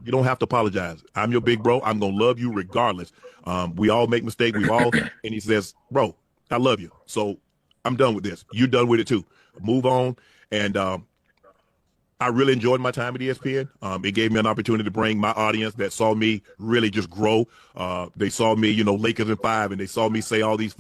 You don't have to apologize. I'm your big bro. I'm gonna love you regardless. We all make mistakes. And he says, bro, I love you. So I'm done with this. You're done with it too. Move on. And I really enjoyed my time at ESPN. It gave me an opportunity to bring my audience that saw me really just grow. They saw me, Lakers in 5, and they saw me say all these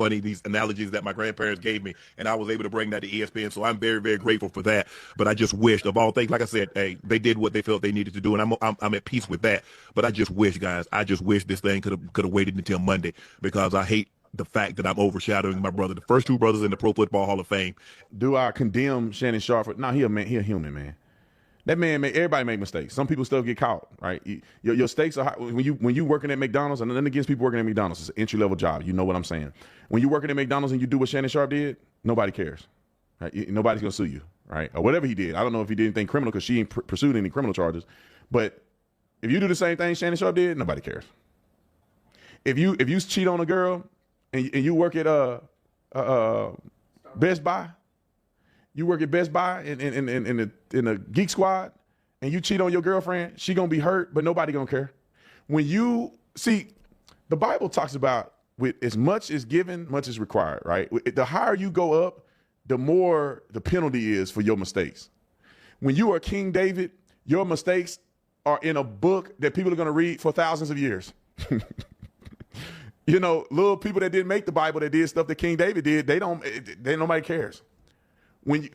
analogies that my grandparents gave me, and I was able to bring that to ESPN. So I'm very, very grateful for that. But I just wished, of all things, like I said, hey, they did what they felt they needed to do, and I'm at peace with that. But I just wish, guys, this thing could have waited until Monday, because I hate the fact that I'm overshadowing my brother, the first 2 brothers in the Pro Football Hall of Fame. Do I condemn Shannon Sharpe? No, he a man. He a human, man. That man, everybody make mistakes. Some people still get caught, right? Your stakes are high. When you working at McDonald's, and nothing against people working at McDonald's, it's an entry-level job. You know what I'm saying. When you working at McDonald's and you do what Shannon Sharpe did, nobody cares. Right? Nobody's going to sue you, right? Or whatever he did. I don't know if he did anything criminal, because she ain't pursued any criminal charges. But if you do the same thing Shannon Sharpe did, nobody cares. If you cheat on a girl and you work at Best Buy, you work at Best Buy in the Geek Squad, and you cheat on your girlfriend, she gonna be hurt, but nobody gonna care. When you see, the Bible talks about, with as much is given, much is required, right? The higher you go up, the more the penalty is for your mistakes. When you are King David, your mistakes are in a book that people are gonna read for thousands of years. Little people that didn't make the Bible, that did stuff that King David did, nobody cares.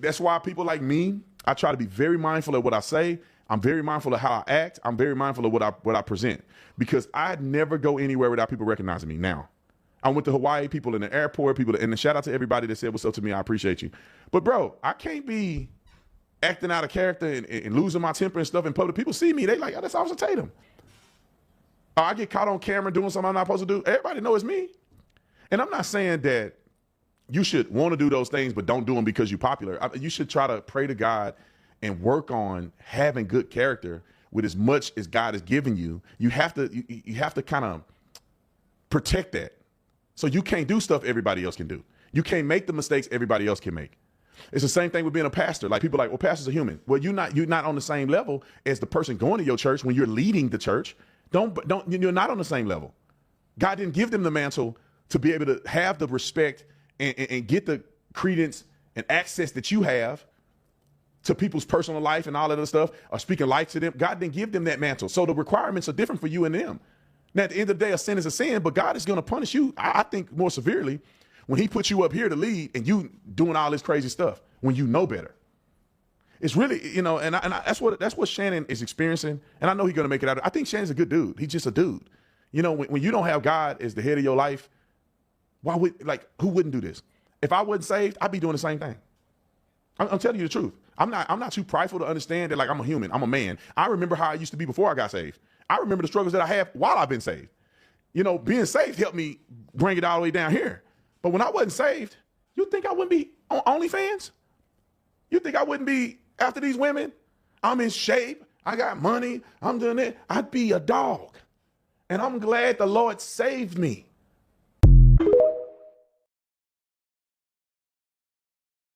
That's why people like me, I try to be very mindful of what I say. I'm very mindful of how I act. I'm very mindful of what I present, because I never go anywhere without people recognizing me. Now, I went to Hawaii, people in the airport, and shout out to everybody that said what's up to me. I appreciate you. But bro, I can't be acting out of character and losing my temper and stuff in public. People see me, they like, oh, that's Officer Tatum. Or I get caught on camera doing something I'm not supposed to do. Everybody knows it's me. And I'm not saying that you should want to do those things, but don't do them because you're popular. You should try to pray to God and work on having good character with as much as God has given you. You have to kind of protect that. So you can't do stuff everybody else can do. You can't make the mistakes everybody else can make. It's the same thing with being a pastor. Like, people are like, well, pastors are human. Well, you're not on the same level as the person going to your church when you're leading the church. You're not on the same level. God didn't give them the mantle to be able to have the respect and get the credence and access that you have to people's personal life and all that other stuff, or speaking life to them. God didn't give them that mantle. So the requirements are different for you and them. Now, at the end of the day, a sin is a sin, but God is going to punish you, I think, more severely when he puts you up here to lead and you doing all this crazy stuff when you know better. It's really, and that's what Shannon is experiencing. And I know he's going to make it out. I think Shannon's a good dude. He's just a dude. When you don't have God as the head of your life, who wouldn't do this? If I wasn't saved, I'd be doing the same thing. I'm telling you the truth. I'm not too prideful to understand that, like, I'm a human. I'm a man. I remember how I used to be before I got saved. I remember the struggles that I had while I've been saved. Being saved helped me bring it all the way down here. But when I wasn't saved, you think I wouldn't be on OnlyFans? You think I wouldn't be after these women? I'm in shape. I got money. I'm doing it. I'd be a dog. And I'm glad the Lord saved me.